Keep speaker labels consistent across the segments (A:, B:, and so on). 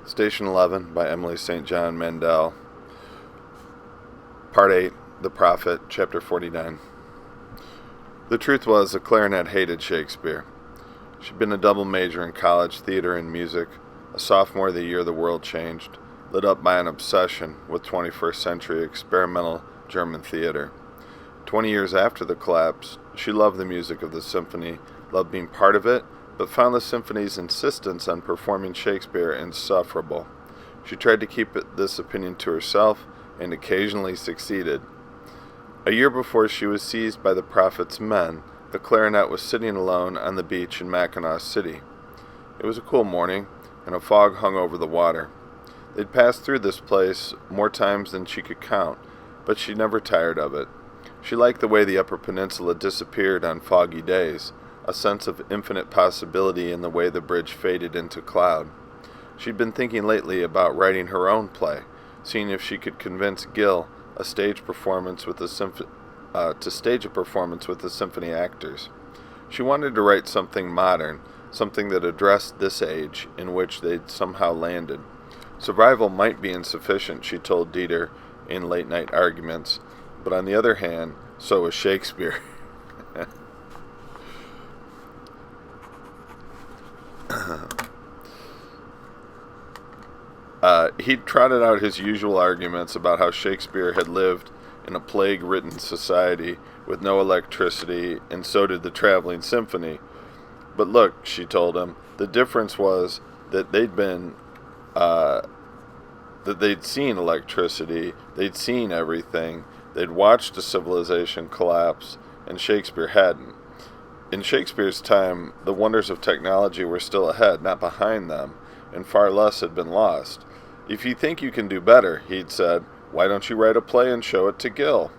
A: Station 11 by Emily St. John Mandel. Part 8, The Prophet, Chapter 49. The truth was, the clarinet hated Shakespeare. She'd been a double major in college, theater and music, a sophomore the year the world changed, lit up by an obsession with 21st century experimental German theater. 20 years after the collapse, she loved the music of the symphony, loved being part of it, but found the symphony's insistence on performing Shakespeare insufferable. She tried to keep this opinion to herself, and occasionally succeeded. A year before she was seized by the prophet's men, the clarinet was sitting alone on the beach in Mackinac City. It was a cool morning, and a fog hung over the water. They'd passed through this place more times than she could count, but she never tired of it. She liked the way the Upper Peninsula disappeared on foggy days, a sense of infinite possibility in the way the bridge faded into cloud. She'd been thinking lately about writing her own play, seeing if she could convince Gill to stage a performance with the symphony actors. She wanted to write something modern, something that addressed this age in which they'd somehow landed. Survival might be insufficient, she told Dieter in late-night arguments, but on the other hand, so was Shakespeare. He'd trotted out his usual arguments about how Shakespeare had lived in a plague-ridden society with no electricity, and so did the traveling symphony. But look, she told him, the difference was that they'd seen electricity, they'd seen everything, they'd watched a civilization collapse, and Shakespeare hadn't. In Shakespeare's time, the wonders of technology were still ahead, not behind them, and far less had been lost. If you think you can do better, he'd said, why don't you write a play and show it to Gill?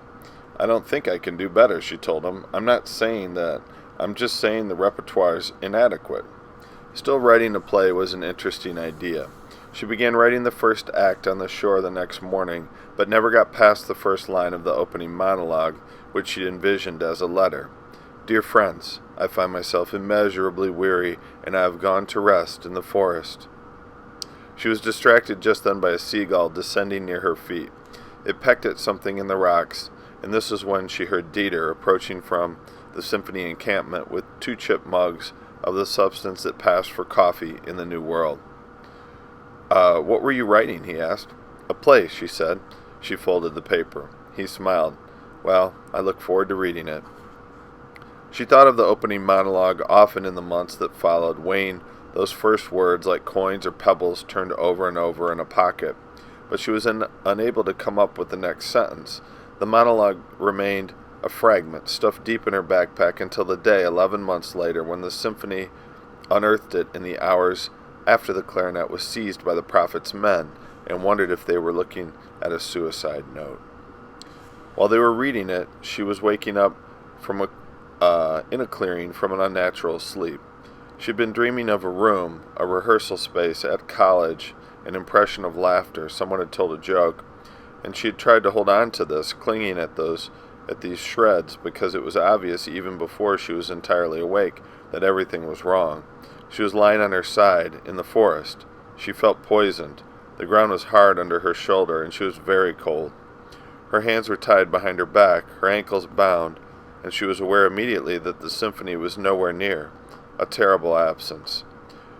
A: I don't think I can do better, she told him. I'm not saying that. I'm just saying the repertoire's inadequate. Still, writing a play was an interesting idea. She began writing the first act on the shore the next morning, but never got past the first line of the opening monologue, which she'd envisioned as a letter. Dear friends, I find myself immeasurably weary, and I have gone to rest in the forest. She was distracted just then by a seagull descending near her feet. It pecked at something in the rocks, and this was when she heard Dieter approaching from the symphony encampment with 2 chip mugs of the substance that passed for coffee in the New World. What were you writing? He asked. A play, she said. She folded the paper. He smiled. Well, I look forward to reading it. She thought of the opening monologue often in the months that followed, weighing those first words like coins or pebbles turned over and over in a pocket, but she was unable to come up with the next sentence. The monologue remained a fragment stuffed deep in her backpack until the day, 11 months later, when the symphony unearthed it in the hours after the clarinet was seized by the prophet's men and wondered if they were looking at a suicide note. While they were reading it, she was waking up in a clearing from an unnatural sleep. She'd been dreaming of a room, a rehearsal space at college, an impression of laughter, someone had told a joke, and she had tried to hold on to this, clinging at these shreds, because it was obvious even before she was entirely awake that everything was wrong. She was lying on her side, in the forest. She felt poisoned. The ground was hard under her shoulder, and she was very cold. Her hands were tied behind her back, her ankles bound, and she was aware immediately that the symphony was nowhere near. A terrible absence.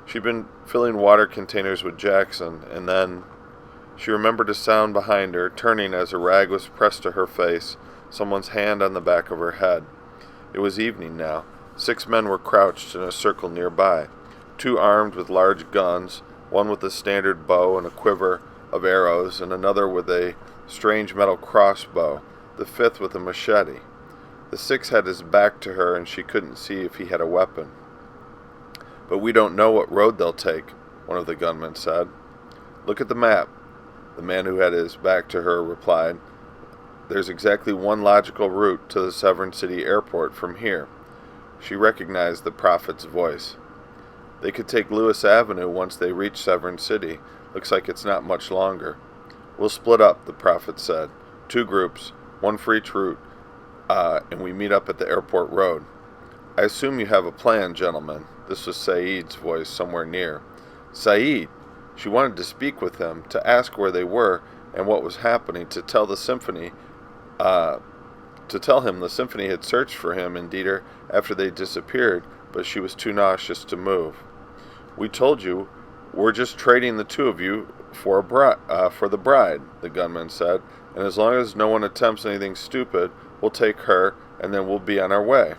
A: She'd been filling water containers with Jackson, and then she remembered a sound behind her, turning as a rag was pressed to her face, someone's hand on the back of her head. It was evening now. 6 men were crouched in a circle nearby, 2 armed with large guns, one with a standard bow and a quiver of arrows, and another with a strange metal crossbow, the 5th with a machete. The 6th had his back to her, and she couldn't see if he had a weapon. But we don't know what road they'll take, one of the gunmen said. Look at the map, the man who had his back to her replied. There's exactly one logical route to the Severn City airport from here. She recognized the prophet's voice. They could take Lewis Avenue once they reach Severn City. Looks like it's not much longer. We'll split up, the prophet said. 2 groups, 1 for each route, and we meet up at the airport road. I assume you have a plan, gentlemen. This was Sayid's voice somewhere near. Sayid! She wanted to speak with him, to ask where they were and what was happening, to tell him the symphony had searched for him and Dieter after they disappeared, but she was too nauseous to move. "We told you we're just trading the two of you for the bride," the gunman said, "and as long as no one attempts anything stupid, we'll take her, and then we'll be on our way."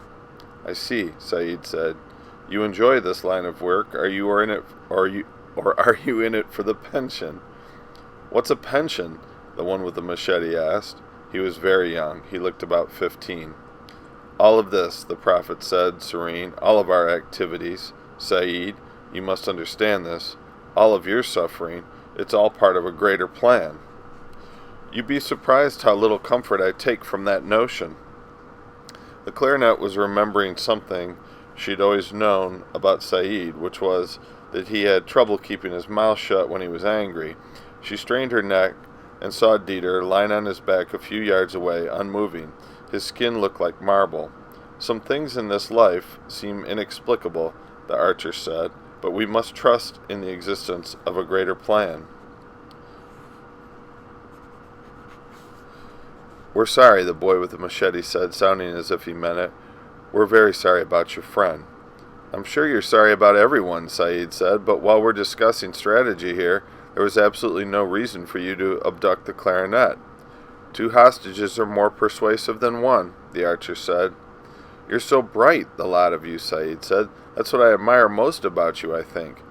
A: "I see," Sayid said. "You enjoy this line of work. Are you in it for the pension?" "What's a pension?" the one with the machete asked. He was very young. He looked about 15. "All of this," the prophet said, serene, "all of our activities, Sayid, you must understand this, all of your suffering, it's all part of a greater plan." "You'd be surprised how little comfort I take from that notion." The clarinet was remembering something she'd always known about Sayid, which was that he had trouble keeping his mouth shut when he was angry. She strained her neck and saw Dieter lying on his back a few yards away, unmoving. His skin looked like marble. "Some things in this life seem inexplicable," the archer said, "but we must trust in the existence of a greater plan." "We're sorry," the boy with the machete said, sounding as if he meant it. "We're very sorry about your friend." "I'm sure you're sorry about everyone," Sayid said, "but while we're discussing strategy here, there was absolutely no reason for you to abduct the clarinet." "Two hostages are more persuasive than one," the archer said. "You're so bright, the lot of you," Sayid said. "That's what I admire most about you, I think."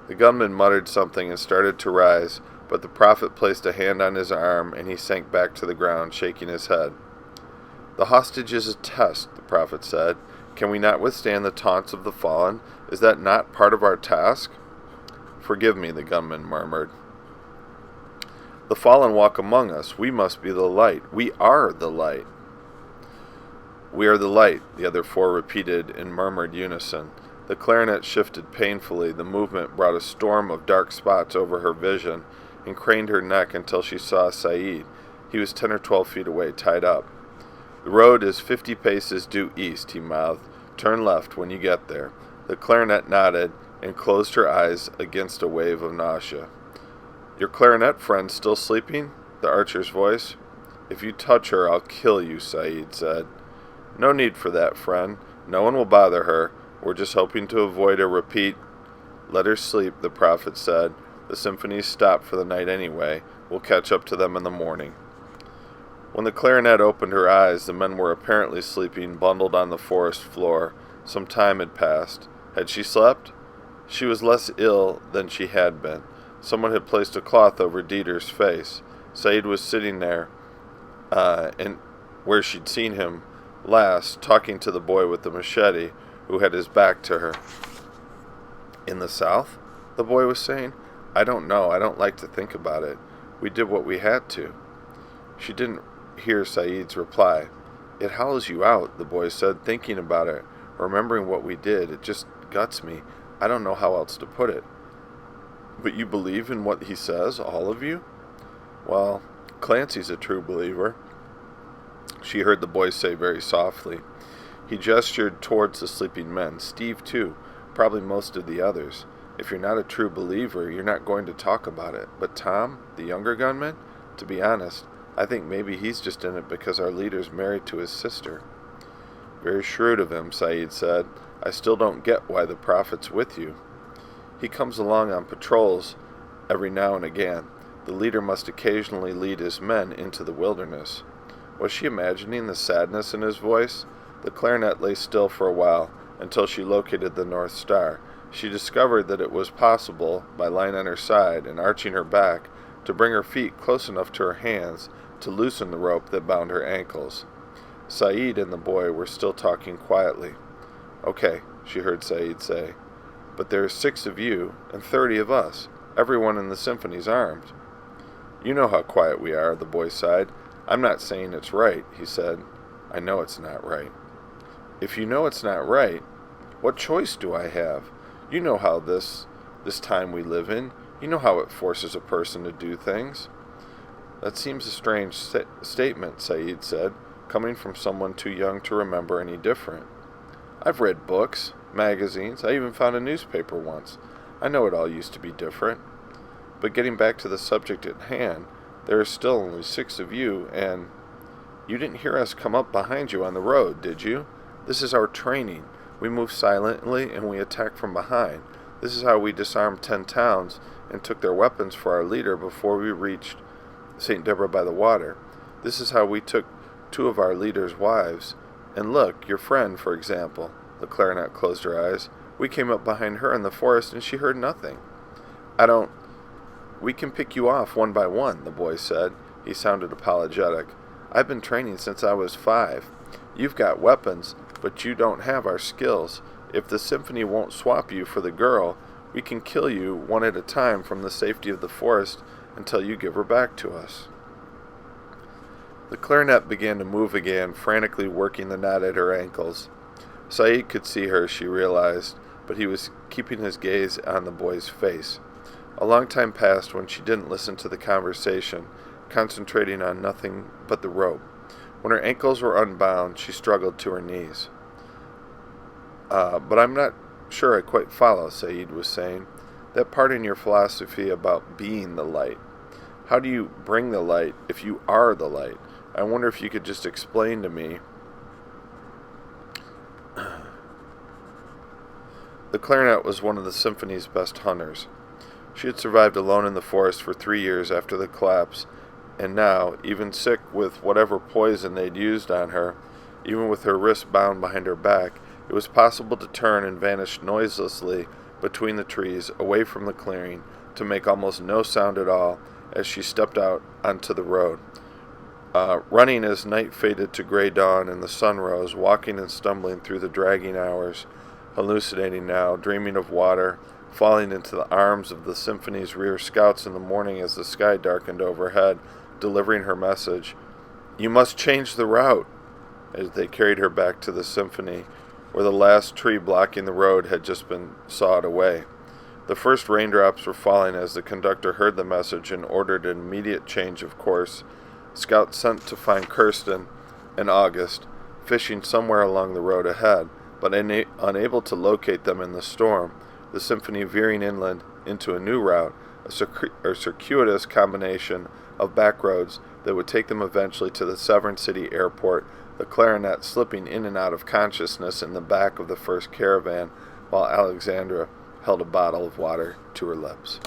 A: The gunman muttered something and started to rise, but the prophet placed a hand on his arm, and he sank back to the ground, shaking his head. "The hostage is a test," the prophet said. "Can we not withstand the taunts of the fallen? Is that not part of our task?" "Forgive me," the gunman murmured. "The fallen walk among us. We must be the light. We are the light." "We are the light," the other four repeated in murmured unison. The clarinet shifted painfully. The movement brought a storm of dark spots over her vision and craned her neck until she saw Sayid. He was 10 or 12 feet away, tied up. "The road is 50 paces due east," he mouthed. "Turn left when you get there." The clarinet nodded and closed her eyes against a wave of nausea. "Your clarinet friend still sleeping?" The archer's voice. "If you touch her, I'll kill you," Sayid said. "No need for that, friend. No one will bother her. We're just hoping to avoid a repeat." "Let her sleep," the prophet said. "The symphony's stopped for the night anyway. We'll catch up to them in the morning." When the clarinet opened her eyes, the men were apparently sleeping, bundled on the forest floor. Some time had passed. Had she slept? She was less ill than she had been. Someone had placed a cloth over Dieter's face. Sayid was sitting there, and where she'd seen him last, talking to the boy with the machete, who had his back to her. "In the south?" the boy was saying. "I don't know. I don't like to think about it. We did what we had to." She didn't hear Sayid's reply. "It howls you out," the boy said, thinking about it, remembering what we did. "It just guts me. I don't know how else to put it." "But you believe in what he says, all of you?" "Well, Clancy's a true believer," she heard the boy say very softly. He gestured towards the sleeping men. "Steve, too. Probably most of the others. If you're not a true believer, you're not going to talk about it. But Tom, the younger gunman, to be honest, I think maybe he's just in it because our leader's married to his sister." "Very shrewd of him," Sayid said. "I still don't get why the prophet's with you." "He comes along on patrols every now and again. The leader must occasionally lead his men into the wilderness." Was she imagining the sadness in his voice? The clarinet lay still for a while, until she located the North Star. She discovered that it was possible, by lying on her side and arching her back, to bring her feet close enough to her hands to loosen the rope that bound her ankles. Sayid and the boy were still talking quietly. "Okay," she heard Sayid say, "but there are 6 of you and 30 of us. Everyone in the symphony's armed." "You know how quiet we are," the boy sighed. "I'm not saying it's right," he said. "I know it's not right." "If you know it's not right, what choice do I have? You know how this time we live in, you know how it forces a person to do things." "That seems a strange statement," Sayid said, "coming from someone too young to remember any different." "I've read books, magazines, I even found a newspaper once. I know it all used to be different." But getting back to the subject at hand, there are still only 6 of you, and you didn't hear us come up behind you on the road, did you? This is our training. We move silently and we attack from behind. This is how we disarmed 10 towns and took their weapons for our leader before we reached St. Deborah by the water. This is how we took 2 of our leader's wives. And look, your friend, for example. The clarinet closed her eyes. We came up behind her in the forest and she heard nothing. We can pick you off one by one, the boy said. He sounded apologetic. I've been training since I was 5. You've got weapons, but you don't have our skills. If the symphony won't swap you for the girl, we can kill you one at a time from the safety of the forest until you give her back to us. The clarinet began to move again, frantically working the knot at her ankles. Sayid could see her, she realized, but he was keeping his gaze on the boy's face. A long time passed when she didn't listen to the conversation, concentrating on nothing but the rope. When her ankles were unbound, she struggled to her knees. But I'm not sure I quite follow, Sayid was saying. That part in your philosophy about being the light. How do you bring the light if you are the light? I wonder if you could just explain to me. The clarinet was one of the symphony's best hunters. She had survived alone in the forest for 3 years after the collapse, and now, even sick with whatever poison they'd used on her, even with her wrists bound behind her back, it was possible to turn and vanish noiselessly between the trees, away from the clearing, to make almost no sound at all as she stepped out onto the road. Running as night faded to gray dawn and the sun rose, walking and stumbling through the dragging hours, hallucinating now, dreaming of water, falling into the arms of the symphony's rear scouts in the morning as the sky darkened overhead, delivering her message. You must change the route, as they carried her back to the symphony, where the last tree blocking the road had just been sawed away. The first raindrops were falling as the conductor heard the message and ordered an immediate change of course. Scouts sent to find Kirsten and August, fishing somewhere along the road ahead, but unable to locate them in the storm, the symphony veering inland into a new route, a circuitous combination of back roads that would take them eventually to the Severn City airport, the clarinet slipping in and out of consciousness in the back of the first caravan, while Alexandra held a bottle of water to her lips.